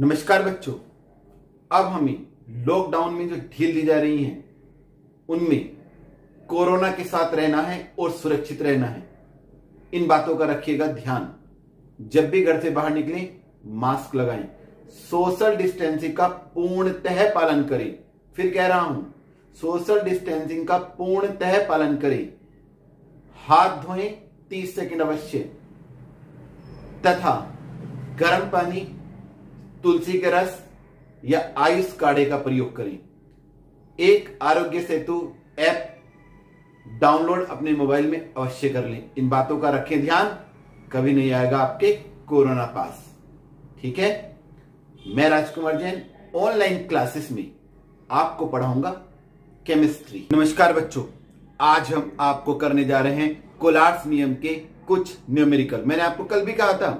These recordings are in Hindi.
नमस्कार बच्चों। अब हमें लॉकडाउन में जो ढील दी जा रही है उनमें कोरोना के साथ रहना है और सुरक्षित रहना है। इन बातों का रखिएगा ध्यान। जब भी घर से बाहर निकलें मास्क लगाएं, सोशल डिस्टेंसिंग का पूर्णतः पालन करें। फिर कह रहा हूं, सोशल डिस्टेंसिंग का पूर्णतः पालन करें। हाथ धोएं 30 सेकंड अवश्य, तथा गर्म पानी, तुलसी के रस या आयुष काढ़े का प्रयोग करें। एक आरोग्य सेतु ऐप डाउनलोड अपने मोबाइल में अवश्य कर लें। इन बातों का रखें ध्यान, कभी नहीं आएगा आपके कोरोना पास। ठीक है। मैं राजकुमार जैन ऑनलाइन क्लासेस में आपको पढ़ाऊंगा केमिस्ट्री। नमस्कार बच्चों, आज हम आपको करने जा रहे हैं कोलार्ड्स नियम के कुछ न्यूमेरिकल। मैंने आपको कल भी कहा था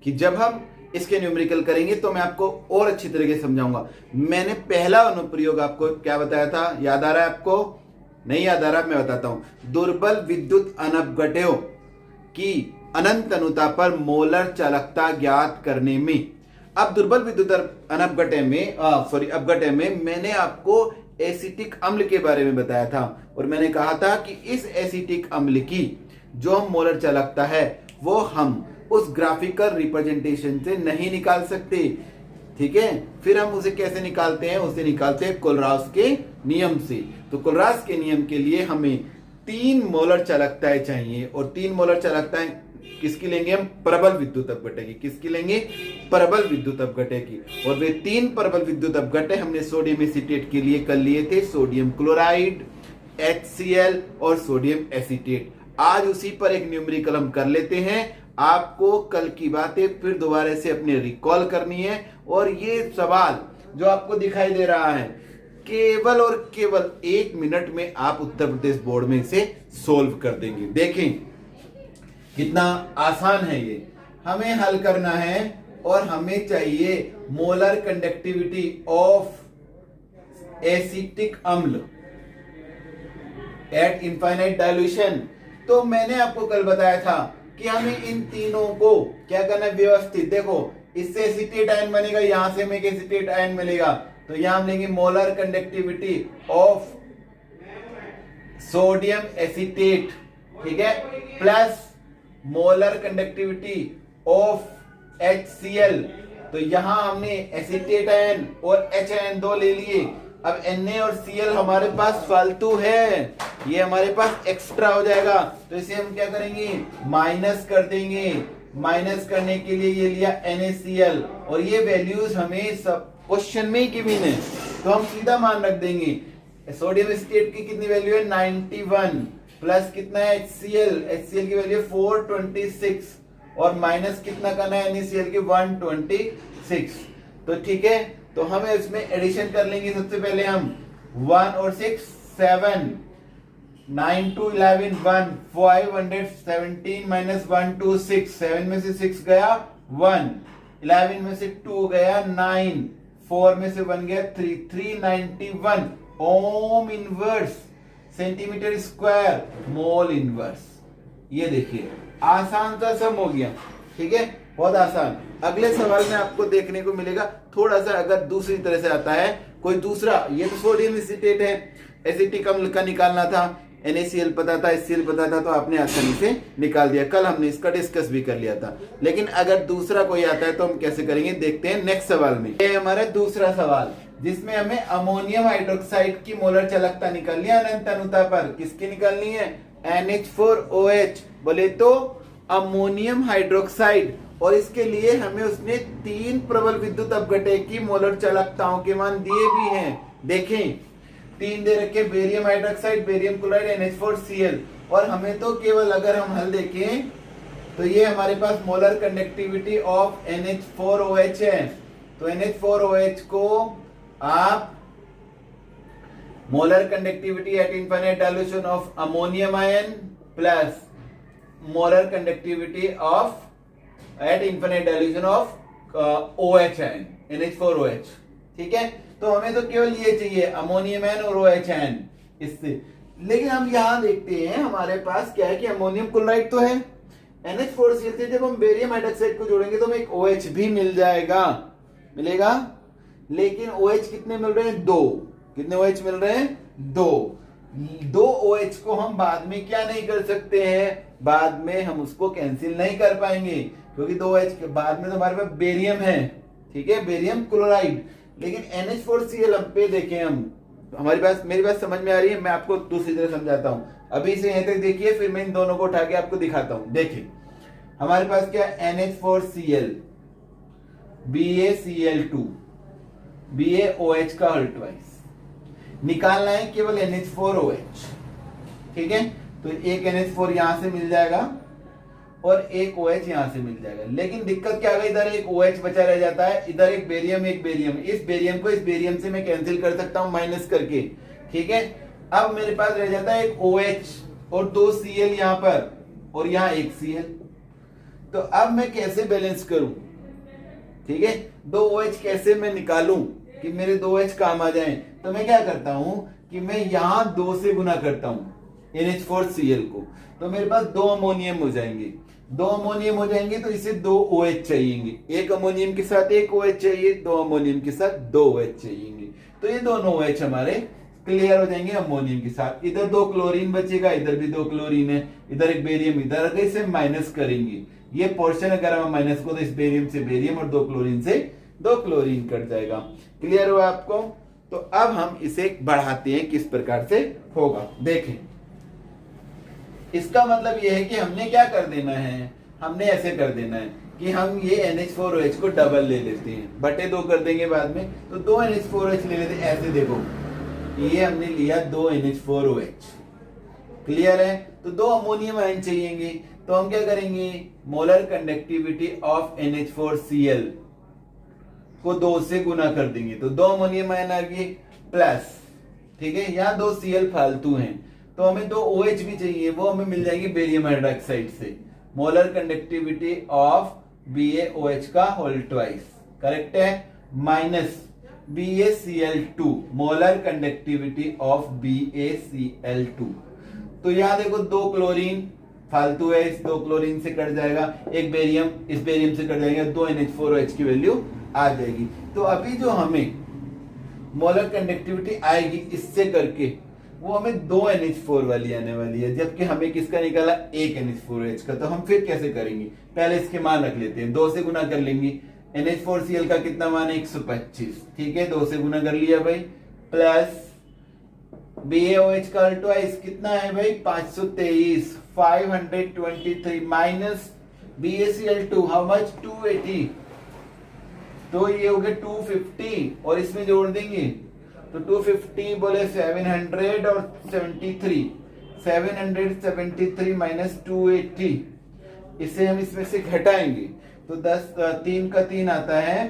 कि जब हम इसके न्यूमेरिकल करेंगे तो मैं आपको और अच्छी तरीके से समझाऊंगा। मैंने पहला अनुप्रयोग आपको क्या बताया था, याद आ रहा है आपको? नहीं याद आ रहा, मैं बताता हूं। दुर्बल विद्युत अनपघट्यों की अनंत अनुता पर मोलर चालकता ज्ञात करने में। अब दुर्बल विद्युत अपघट्य में मैंने आपको एसिटिक अम्ल के बारे में बताया था और मैंने कहा था कि इस एसिटिक अम्ल की जो मोलर चालकता है वो हम उस ग्राफिकल रिप्रेजेंटेशन से नहीं निकाल सकते। ठीक है। फिर हम उसे कैसे निकालते हैं? उसे निकालते हैं कोलराउस के नियम से। तो कोलराउस के नियम के लिए हमें 3 मोलर चालकताएं चाहिए और 3 मोलर चालकताएं किसकी लेंगे हम? प्रबल विद्युत अपघट्य की। किसकी लेंगे? प्रबल विद्युत अपघट्य की। और वे 3 प्रबल विद्युत अपघट्य हमने सोडियम एसीटेट के लिए कर लिए थे, सोडियम क्लोराइड, HCl और सोडियम एसीटेट। आज उसी पर एक न्यूमेरिकल हम कर लेते हैं। आपको कल की बातें फिर दोबारा से अपने रिकॉल करनी है और ये सवाल जो आपको दिखाई दे रहा है केवल और केवल 1 मिनट में आप उत्तर प्रदेश बोर्ड में इसे सोल्व कर देंगे। देखें कितना आसान है ये। हमें हल करना है और हमें चाहिए मोलर कंडक्टिविटी ऑफ एसिटिक अम्ल एट इनफाइनाइट डाइल्यूशन। तो मैंने आपको कल बताया था कि हमें इन तीनों को क्या करना है? व्यवस्थित। देखो, इससे एसीटेट आयन बनेगा, यहां से हमें एसीटेट आयन मिलेगा, तो यहां हम लेंगे molar conductivity of sodium acetate, ठीक है, plus molar conductivity of HCl। तो यहां हमने एसीटेट आयन और H आयन 2 ले लिए। अब Na और Cl हमारे पास फालतू है, ये हमारे पास एक्स्ट्रा हो जाएगा, तो इसे हम क्या करेंगे? माइनस कर देंगे। माइनस करने के लिए ये लिया NaCl और ये वैल्यूज हमें सब क्वेश्चन में ही गिवन है, तो हम सीधा मान रख देंगे। सोडियम एसीटेट की कितनी वैल्यू है? 91 प्लस कितना है? HCl की वैल्यू 426 और माइनस कितना करना है? NaCl की 126। तो ठीक है, तो हमें इसमें एडिशन कर लेंगे। सबसे पहले हम 1 और 6 7, 9 2 11 1, 517 माइनस 1 2 6, 7 में से 6 गया 1, 11 में से 2 गया 9, 4 में से 1 गया 3, 391 ओम inverse centimetre square mole inverse. ये देखिए आसान सा सम हो गया। ठीक है, बहुत आसान। अगले सवाल में आपको देखने को मिलेगा थोड़ा सा अगर दूसरी तरह से आता है कोई दूसरा। ये तो सोडियम एसीटेट है, एसिटिक अम्ल का निकालना था, NaCl पता था, HCl पता था, तो आपने आसानी से निकाल दिया। कल हमने इसका डिस्कस भी कर लिया था। लेकिन अगर दूसरा कोई आता है तो हम कैसे करेंगे देखते हैं नेक्स्ट सवाल में। ये हमारा दूसरा सवाल जिसमें हमें अमोनियम हाइड्रोक्साइड की मोलर चालकता निकालनी है अनंत अनुता पर। किसकी निकालनी है? NH4OH, बोले तो अमोनियम हाइड्रोक्साइड। और इसके लिए हमें उसने 3 प्रबल विद्युत अपघट्य की मोलर चालकताओं के मान दिए भी हैं। देखें 3 दे रखे, barium hydroxide, barium chloride, NH4Cl। और हमें तो केवल अगर हम हल देखें तो ये हमारे पास मोलर कंडक्टिविटी ऑफ NH4OH है। तो NH4OH को आप molar conductivity at infinite dilution of ammonium ion plus molar conductivity of eight infinite dilution of OH ion, NH4OH। ठीक है, तो हमें तो केवल ये चाहिए अमोनियम आयन और OH आयन इससे। लेकिन हम यहां देखते हैं हमारे पास क्या है कि अमोनियम क्लोराइड तो है, NH4Cl से जब हम बेरियम हाइड्रोक्साइड को जोड़ेंगे तो हमें एक OH भी मिल जाएगा। मिलेगा। लेकिन OH कितने मिल रहे हैं? 2। कितने OH मिल रहे हैं? 2 OH को हम बाद में क्या नहीं कर सकते हैं, बाद में हम उसको कैंसिल नहीं कर पाएंगे, क्योंकि 2 OH के बाद में तो हमारे पास बेरियम है, ठीक है, बेरियम क्लोराइड। लेकिन NH4Cl पे देखें हम, हमारी बात, मेरी बात समझ में आ रही है? मैं आपको दूसरी तरह समझाता हूं। अभी से यहां तक देखिए, फिर मैं इन दोनों को उठा के आपको दिखाता हूं। देखिए हमारे पास क्या है? NH4Cl, BaCl2, BaOH का होल ट्वाइस निकालना है, केवल NH4OH, ठीक है। तो एक NH4 यहां से मिल जाएगा और एक OH यहां से मिल जाएगा। लेकिन दिक्कत क्या है, इधर एक OH बचा रह जाता है, इधर एक बेरियम, एक बेरियम। इस बेरियम को इस बेरियम से मैं कैंसिल कर सकता हूं माइनस करके, ठीक है। अब मेरे पास रह जाता है एक OH और 2 Cl यहां पर, और यहां एक Cl। तो अब मैं कैसे बैलेंस करूं, ठीक है, 2 OH कैसे मैं निकालूं कि मेरे 2 OH काम आ जाएं? तो मैं क्या करता हूं कि मैं यहां 2 से गुना करता हूं NH4Cl को, तो मेरे पास 2 अमोनियम हो जाएंगे। 2 अमोनियम हो जाएंगे तो इसे 2 OH चाहिए, एक अमोनियम के साथ एक OH चाहिए, 2 अमोनियम के साथ 2 OH चाहिए। तो ये दोनों OH हमारे क्लियर हो जाएंगे अमोनियम के साथ। इधर 2 क्लोरीन बचेगा, इधर भी 2 क्लोरीन है, इधर एक बेरियम, इधर अगर इसे माइनस करेंगे, ये पोर्शन अगर हम माइनस को, तो इस बेरियम से बेरियम और 2 क्लोरीन से 2 क्लोरीन कट जाएगा। क्लियर हुआ आपको? तो अब हम इसे बढ़ाते हैं, किस प्रकार से होगा देखें। इसका मतलब यह है कि हमने क्या कर देना है, हमने ऐसे कर देना है कि हम ये NH4OH को डबल ले लेते हैं, बटे 2 कर देंगे बाद में, तो 2 NH4OH ले लेते हैं। ऐसे देखो, ये हमने लिया 2 NH4OH, क्लियर है। तो 2 अमोनियम आयन चाहिएंगे, तो हम क्या करेंगे, मोलर कंडक्टिविटी ऑफ NH4Cl को 2 से गुना कर देंगे, तो 2 अमोनियम आयन आ गए प्लस, ठीक है। यहाँ 2 Cl फालतू हैं, तो हमें 2 OH भी चाहिए, वो हमें मिल जाएंगे बेरियम हाइड्रोक्साइड से। मोलर कंडक्टिविटी ऑफ BaOH का होल ट्वाइस, करेक्ट है, minus BaCl2, molar conductivity of BaCl2। तो यहां देखो 2 क्लोरीन फालतू है, इस 2 क्लोरीन से कट जाएगा, एक बेरियम इस बेरियम से कट जाएगा, 2 NH4OH की वैल्यू आ जाएगी। तो अभी जो हमें मोलर कंडक्टिविटी आएगी इससे करके, वो हमें 2 NH4 वाली आने वाली है, जबकि हमें किसका निकाला, 1 NH4OH का। तो हम फिर कैसे करेंगे, पहले इसके मान रख लेते हैं, 2 से गुना कर लेंगे। NH4Cl का कितना मान है, 125, ठीक है, 2 से गुना कर लिया भाई, प्लस BaOH का ट्वाइस कितना है भाई, 523, 523 माइनस BaCl2 हाउ मच, 280, तो ये हो गया 250, और इसमें जोड़ देंगे तो 250 बोले 700 और 73, 773 माइनस 280, इसे हम इसमें से घटाएंगे तो 10, 3 का 3 आता है,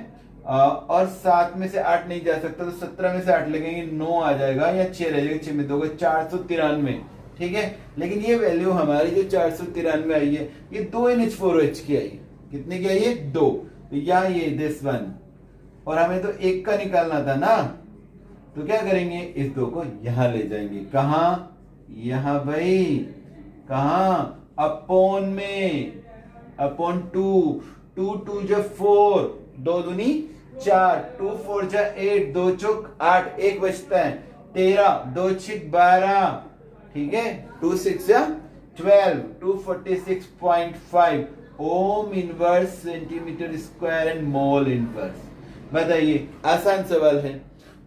और 7 में से 8 नहीं जा सकता, तो 17 में से 8 लगेंगे, 9 आ जाएगा, या 6 रह जाएगा, 6 में 2 493, ठीक है। लेकिन ये वैल्यू हमारी जो 493 आई है, ये 2 NH4OH की आई, कितने की आई है, 2। तो या ये दिस वन, और हमें तो 1 का निकालना था ना, तो क्या करेंगे, इस 2 को यहां ले जाएंगे, कहां, यहां भाई, कहां, अपॉन में, अपॉन 2, 2 2 जो 4, 2 दूनी 4, 2 4 जा 8, 2 चौक 8, 1 बचता है 13, 2 6 12, ठीक है, 2 6 जा 12, 246.5 ओम inverse centimetre square and mole inverse. बताइए, आसान सवाल है,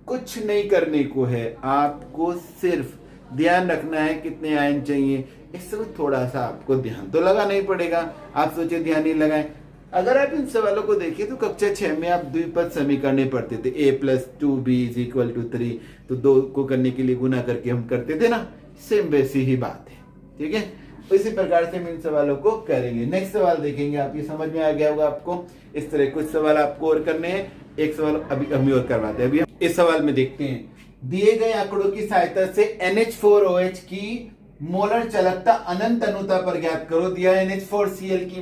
कुछ नहीं करने को है, आपको सिर्फ ध्यान रखना है कितने आयन चाहिए। इसमें थोड़ा सा आपको ध्यान तो लगाना ही पड़ेगा, आप सोचे ध्यान नहीं लगाएं। अगर आप इन सवालों को देखिए तो कक्षा 6 में आप द्विपद समीकरण पढ़ते थे, a+2b = 3, तो 2 को करने के लिए गुना करके हम करते थे ना, सेम वैसी ही बात है, ठीक है। तो इसी प्रकार से हम इन सवालों को करेंगे। नेक्स्ट सवाल देखेंगे, आप ये समझ में आ गया होगा आपको। इस तरह कुछ सवाल आपको और करने हैं, एक सवाल अभी हम और करवाते हैं। अभी हम इस सवाल में देखते हैं, दिए गए आंकड़ों की सहायता से NH4OH की मोलर चालकता अनंत अनुता पर ज्ञात करो। दिया NH4Cl की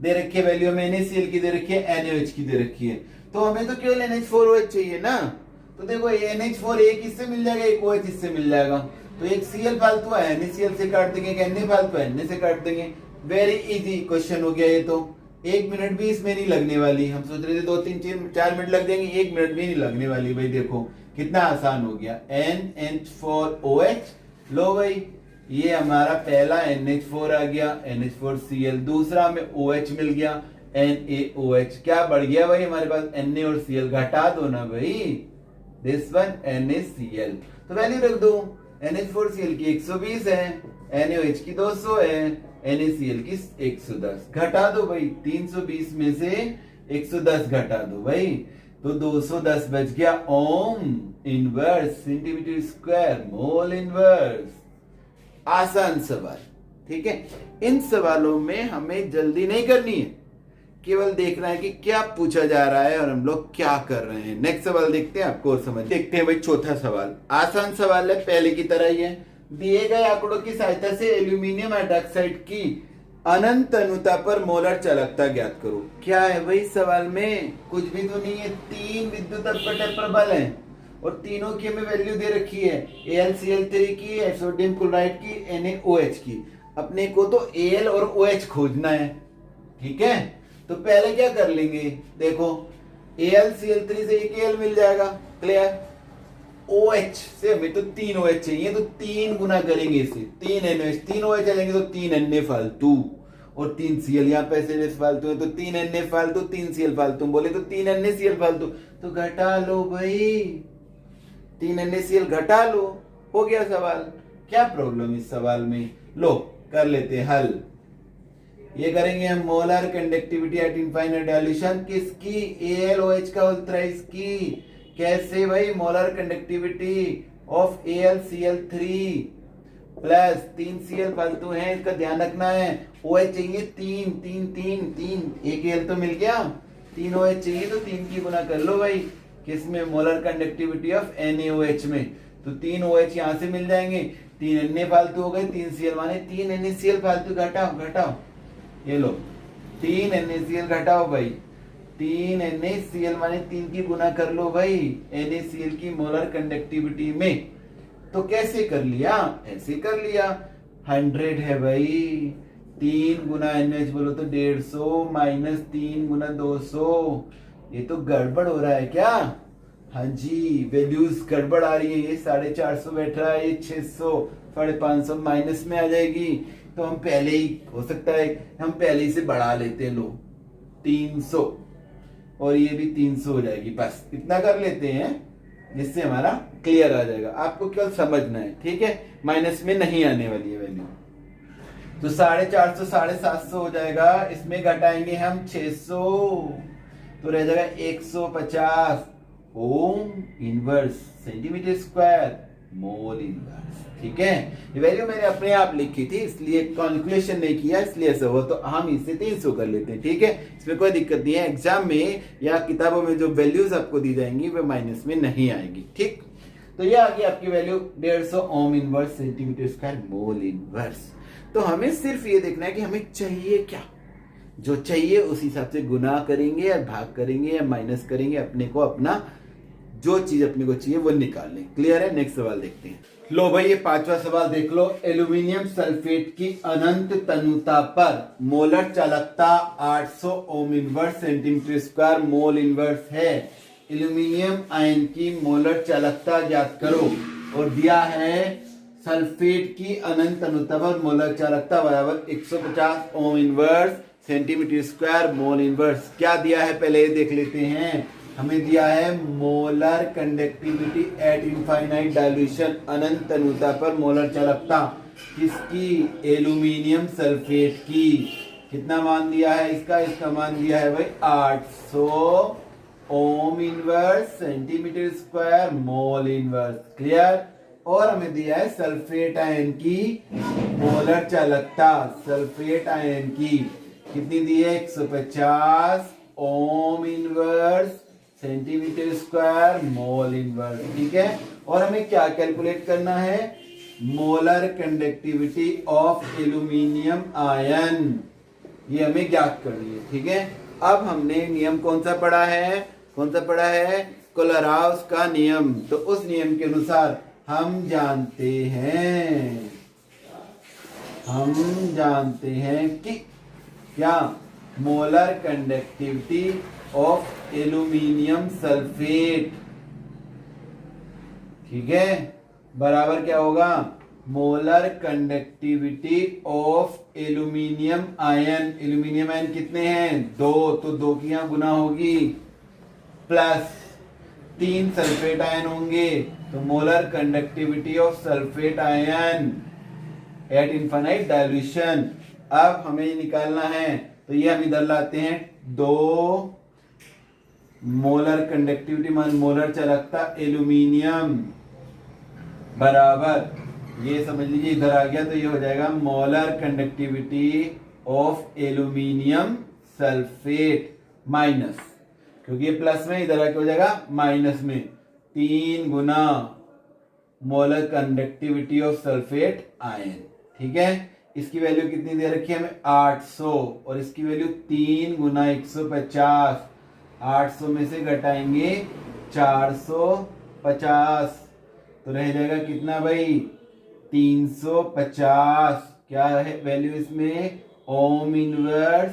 दे रखी है वैल्यू, में NaCl की दे रखी है, NaOH की दे रखी है, तो हमें तो केवल NH4OH चाहिए ना। तो देखो NH4 एक इससे मिल जाएगा, एक OH इससे मिल जाएगा, तो एक Cl फालतू है, NaCl से काट देंगे, Na फालतू है, Na से काट देंगे। वेरी इजी क्वेश्चन हो गया ये तो, 1 मिनट भी इसमें नहीं लगने वाली। हम सोच रहे थे 2-3-4 मिनट लग जाएंगे, 1 मिनट भी नहीं लगने वाली भाई। देखो कितना आसान हो गया। NH4OH, लो भाई ये हमारा पहला NH4 आ गया, NH4Cl, दूसरा हमें OH मिल गया NaOH। क्या बढ़ गया भाई हमारे पास, Na और Cl घटा दो ना भाई, दिस वन NaCl। तो वैल्यू रख दो, NH4Cl की 120 है, NaOH की 200 है, NaCl की 110। घटा दो भाई, 320 में से 110 घटा दो भाई, तो 210 बच गया ओम inverse centimetre square mole inverse. आसान सवाल, ठीक है। इन सवालों में हमें जल्दी नहीं करनी है, केवल देखना है कि क्या पूछा जा रहा है और हम लोग क्या कर रहे हैं। नेक्स्ट सवाल देखते हैं, आपको और समझ देखते हैं भाई। चौथा सवाल आसान सवाल है, पहले की तरह ही है। दिए गए आंकड़ों की सहायता से एल्यूमिनियम हाइड्रोक्साइड की अनंत अनुता पर मोलर चालकता ज्ञात करो। क्या है भाई सवाल में, कुछ भी तो नहीं है। 3 विद्युत अपघटन प्रबल है और तीनों की हमें वैल्यू दे रखी है, AlCl3 की, सोडियम क्लोराइड की, NaOH की। अपने को तो Al और OH खोजना है, ठीक है। तो पहले क्या कर लेंगे, देखो AlCl3 से एक Al मिल जाएगा, क्लियर। OH से हमें तो 3 OH चाहिए, तो 3 गुना करेंगे इसे, 3 NaOH, 3 OH चलेंगे तो 3 Na फालतू और 3 Cl, यहाँ पैसे फालतू है तो 3 Na फालतू, 3 Cl फालतू, बोले तो 3 NaCl फालतू, तो घटा लो भाई, 3 NaCl घटा लो, हो गया सवाल। क्या प्रॉब्लम इस सवाल में, लो कर लेते हैं हल। ये करेंगे हम, molar conductivity at infinite dilution किसकी, AlOH का अल्ट्राइज की। कैसे भाई, molar conductivity of AlCl3 plus 3 Cl फालतू है, इसका ध्यान रखना है। OH चाहिए 3, एक Al तो मिल गया, 3 OH चाहिए तो 3 की गुना कर लो भाई, किसमें, मोलर कंडक्टिविटी ऑफ NaOH में। तो 3 OH यहां से मिल जाएंगे, 3 Na फालतू हो गए, 3 Cl माने 3 NaCl फालतू, घटाओ, ये लो 3 NaCl घटाओ भाई, 3 NaCl माने 3 की गुना कर लो भाई NaCl की मोलर कंडक्टिविटी में। तो कैसे कर लिया, ऐसे कर लिया, 100 है भाई, 3 गुना NaOH बोलो तो 150 माइनस 3 गुना 200। ये तो गड़बड़ हो रहा है क्या, हाँ जी वैल्यूज गड़बड़ आ रही है। ये 450 बैठ रहा है, ये 600, 550 माइनस में आ जाएगी। तो हम पहले ही, हो सकता है हम पहले ही से बढ़ा लेते हैं, लो 300 और ये भी 300 हो जाएगी, बस इतना कर लेते हैं जिससे हमारा क्लियर आ जाएगा। आपको केवल समझना है, ठीक है, माइनस में नहीं आने वाली है वैल्यू। तो 450 750 हो जाएगा, इसमें घटाएंगे हम 600 तो रह जाएगा 150 ओम inverse centimetre square mole inverse, ठीक है। ये वैल्यू मैंने अपने आप लिखी थी, इसलिए कैलकुलेशन नहीं किया, इसलिए ऐसा हुआ। तो हम इसे 300 कर लेते हैं, ठीक है, इसमें कोई दिक्कत नहीं है। एग्जाम में या किताबों में जो वैल्यूज आपको दी जाएंगी वे माइनस में नहीं आएगी, ठीक। तो ये आ गई आपकी वैल्यू 150 ओम inverse centimetre square mole inverse. तो हमें सिर्फ ये देखना है कि हमें चाहिए क्या, जो चाहिए उस हिसाब से गुना करेंगे या भाग करेंगे या माइनस करेंगे, अपने को अपना जो चीज अपने को चाहिए वो निकाल लें। क्लियर है, नेक्स्ट सवाल देखते हैं। लो भाई ये 5वां सवाल देख लो। एल्यूमिनियम सल्फेट की अनंत तनुता पर मोलर चालकता 800 ओम inverse centimetre square mole inverse है। एल्यूमिनियम आयन की मोलर चालकता ज्ञात करो। और दिया है सल्फेट की अनंत तनुता पर मोलर चालकता बराबर 150 ओम inverse centimetre square mole inverse. क्या दिया है पहले देख लेते हैं। हमें दिया है molar conductivity at infinite dilution, अनंत तनुता पर मोलर चालकता किसकी, एल्यूमिनियम सल्फेट की। कितना मान दिया है इसका मान दिया है भाई 800 ओम inverse centimetre square mole inverse. Clear. और हमें दिया है सल्फेट आयन की मोलर चालकता, सल्फेट आयन की कितनी दी है 150 ओम inverse centimetre square mole inverse, ठीक है। और हमें क्या कैलकुलेट करना है, molar conductivity of aluminium ion, ये हमें ज्ञात करनी है, ठीक है। अब हमने नियम कौन सा पढ़ा है, कोलराउस का नियम। तो उस नियम के अनुसार हम जानते हैं कि क्या molar conductivity of aluminium sulphate, ठीक है, बराबर क्या होगा, molar conductivity of aluminium ion, aluminium ion कितने हैं, 2, तो 2 की यहां गुना होगी, प्लस 3 सल्फेट आयन होंगे, तो molar conductivity of sulphate ion eight infinite dilution. अब हमें निकालना है, तो ये हम इधर लाते हैं, 2 मोलर कंडक्टिविटी मान मोलर चालकता एल्यूमिनियम बराबर, ये समझ लीजिए इधर आ गया, तो ये हो जाएगा molar conductivity of aluminium sulphate minus, क्योंकि ये प्लस में इधर आके हो जाएगा माइनस में, 3 गुना molar conductivity of sulphate ion, ठीक है। इसकी वैल्यू कितनी दे रखी है हमें, 800, और इसकी वैल्यू 3 गुना 150, 800 में से घटाएंगे 450, तो रह जाएगा कितना भाई, 350, क्या है वैल्यू इसमें, ओम inverse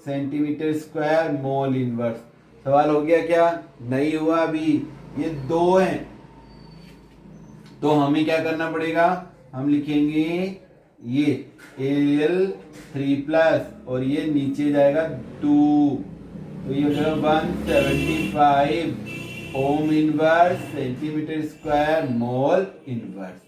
centimetre square mole inverse. सवाल हो गया क्या, नहीं हुआ अभी, ये 2 हैं, तो हमें क्या करना पड़ेगा, हम लिखेंगे ये Al3+ और ये नीचे जाएगा 2, तो ये हो जाएगा 175 ओम inverse centimetre square mole inverse,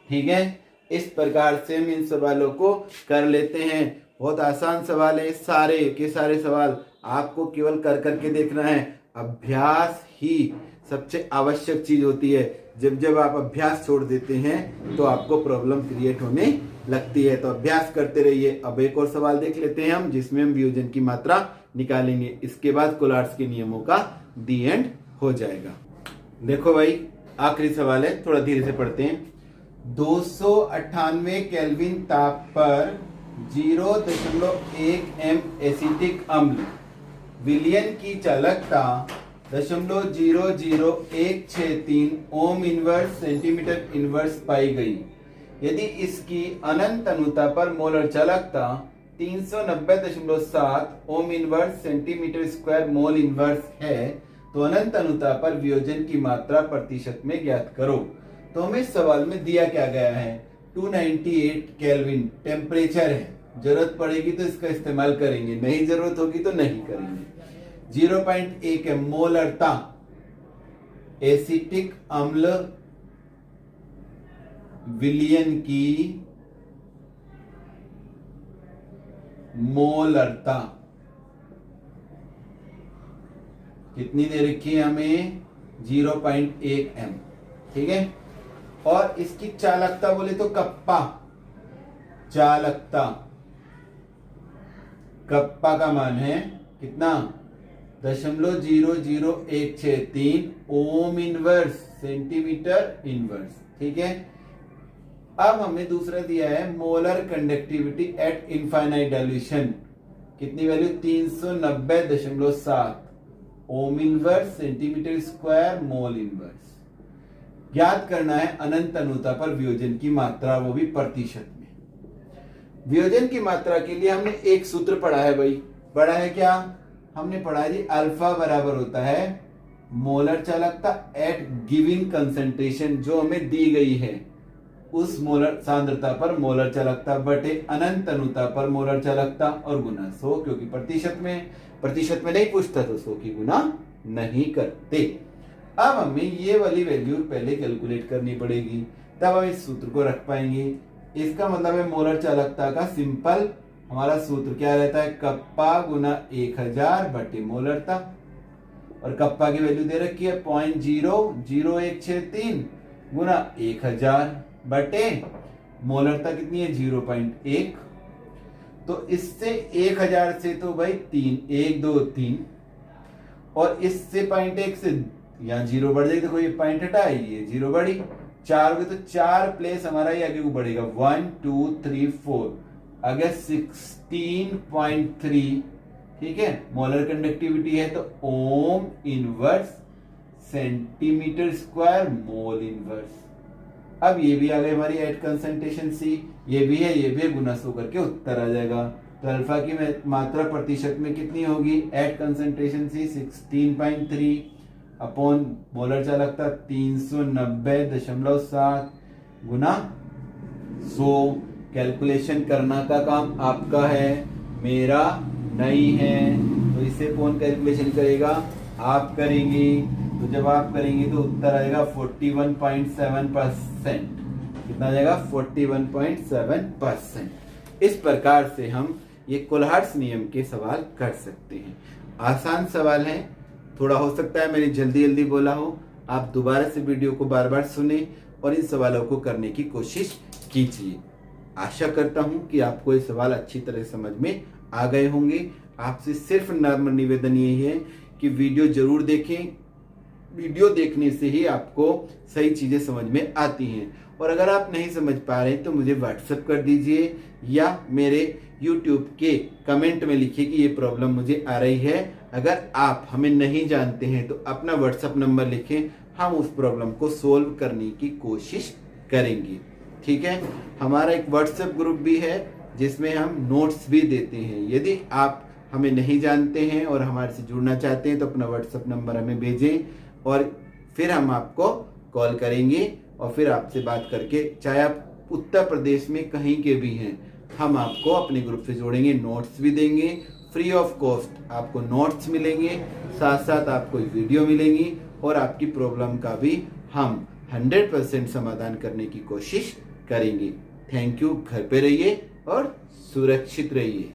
ठीक है। इस प्रकार से हम इन सवालों को कर लेते हैं, बहुत आसान सवाल है, सारे के सारे सवाल आपको केवल कर करके देखना है। अभ्यास ही सबसे आवश्यक चीज होती है, जब जब आप अभ्यास छोड़ देते हैं तो आपको प्रॉब्लम क्रिएट होने लगती है, तो अभ्यास करते रहिए। अब एक और सवाल देख लेते हैं हम, जिसमें हम वियोजन की मात्रा निकालेंगे, इसके बाद कोलार्ड्स के नियमों का दी एंड हो जाएगा। देखो भाई, आखिरी सवाल है, थोड़ा धीरे से पढ़ते हैं। 298 केल्विन ताप पर 0.1 m एसिटिक अम्ल विलयन की चालकता 0.00163 ओम इनवर्स सेंटीमीटर इनवर्स पाई गई। यदि इसकी अनंत अनुता पर मोलर चालकता 390.7 ohm inverse centimetre square mole inverse है, तो अनंत अनुता पर वियोजन की मात्रा प्रतिशत में ज्ञात करो। तो हमें इस सवाल में दिया क्या गया है, 298 केल्विन टेम्परेचर है, जरूरत पड़ेगी तो इसका इस्तेमाल करेंगे, नहीं जरूरत होगी तो नहीं करेंगे। 0.1 m मोलरता एसिटिक अम्ल विलयन की मोलरता कितनी दे रखी है हमें, 0.1 m, ठीक है। और इसकी चालकता बोले तो कप्पा, चालकता कप्पा का मान है कितना, 0.00163 ओम इनवर्स सेंटीमीटर इनवर्स, ठीक है। अब हमें दूसरा दिया है molar conductivity at infinite dilution, कितनी value, 390.7 ohm inverse centimetre square mole inverse. ज्ञात करना है अनंत अनुता पर वियोजन की मात्रा, वो भी प्रतिशत में। वियोजन की मात्रा के लिए हमने एक सूत्र पढ़ा है भाई, पढ़ा है क्या, हमने पढ़ा है जी, अल्फा बराबर होता है मोलर चालकता एट गिवन कंसंट्रेशन, जो हमें दी गई है उस मोलर सांद्रता पर मोलर चालकता बटे अनंत अनुता पर मोलर चालकता और गुना 100, क्योंकि प्रतिशत में नहीं पूछता तो 100 की गुना नहीं करते। अब हमें ये वाली वैल्यू पहले कैलकुलेट करनी पड़ेगी, तब हम इस सूत्र को रख पाएंगे। इसका मतलब है मोलर चालकता का सिंपल हमारा सूत्र क्या रहता है, कप्पा गुना 1000 बटे मोलरता, और कप्पा की वैल्यू दे रखी है 0.00163 गुना 1000 बटे मोलरता कितनी है 0.1। तो इससे 1000 से तो भाई 3, 1 2 3, और इससे 0.1 से यहाँ 0 बढ़ जाएगी, देखो ये पॉइंट हटा, ये 0 बढ़ी, 4 हो गए तो 4 प्लेस हमारा ये आगे को बढ़ेगा, 1 2 3 4 आ गया 16.3, ठीक है। मोलर कंडक्टिविटी है तो ओम inverse centimetre square mole inverse. अब ये भी आ गई हमारी एट कंसंट्रेशन सी, ये भी है गुना 100 करके उत्तर आ जाएगा। तो अल्फा की मात्रा प्रतिशत में कितनी होगी at concentration C 16.3 upon molar चालकता 390.7 गुना 100। कैलकुलेशन करना का काम आपका है, मेरा नहीं है। तो इसे कौन कैलकुलेशन करेगा, आप करेंगे। तो जब आप करेंगे तो उत्तर आएगा 41.7%। कितना जाएगा 41.7%। इस प्रकार से हम ये कोलहार्ट्स नियम के सवाल कर सकते हैं। आसान सवाल है, थोड़ा हो सकता है मैंने जल्दी बोला हो, आप दोबारा से वीडियो को बार सुने और इन सवालों को करने की कोशिश कीजिए। आशा करता हूं कि आपको ये सवाल अच्छी तरह समझ में आ गए होंगे। आपसे सिर्फ नम्र निवेदन यही है कि वीडियो जरूर देखें। वीडियो देखने से ही आपको सही चीजें समझ में आती हैं। और अगर आप नहीं समझ पा रहे तो मुझे व्हाट्सएप कर दीजिए या मेरे YouTube के कमेंट में लिखिए कि ये प्रॉब्लम मुझे आ रही है। अगर आप हमें नहीं जानते हैं तो अपना व्हाट्सएप नंबर लिखें, हम उस प्रॉब्लम को सोल्व करने की कोशिश करेंगे। ठीक है, हमारा एक व्हाट्सएप ग्रुप भी है जिसमें हम नोट्स भी देते हैं। यदि आप हमें नहीं जानते हैं और हमारे से जुड़ना चाहते हैं तो अपना व्हाट्सएप नंबर हमें भेजें और फिर हम आपको कॉल करेंगे और फिर आपसे बात करके, चाहे आप उत्तर प्रदेश में कहीं के भी हैं, हम आपको अपने ग्रुप से जोड़ेंगे, नोट्स भी देंगे फ्री ऑफ कॉस्ट। आपको नोट्स मिलेंगे, साथ साथ आपको वीडियो मिलेंगी और आपकी प्रॉब्लम का भी हम 100% समाधान करने की कोशिश करेंगे। Thank you. घर पे रहिए और सुरक्षित रहिए।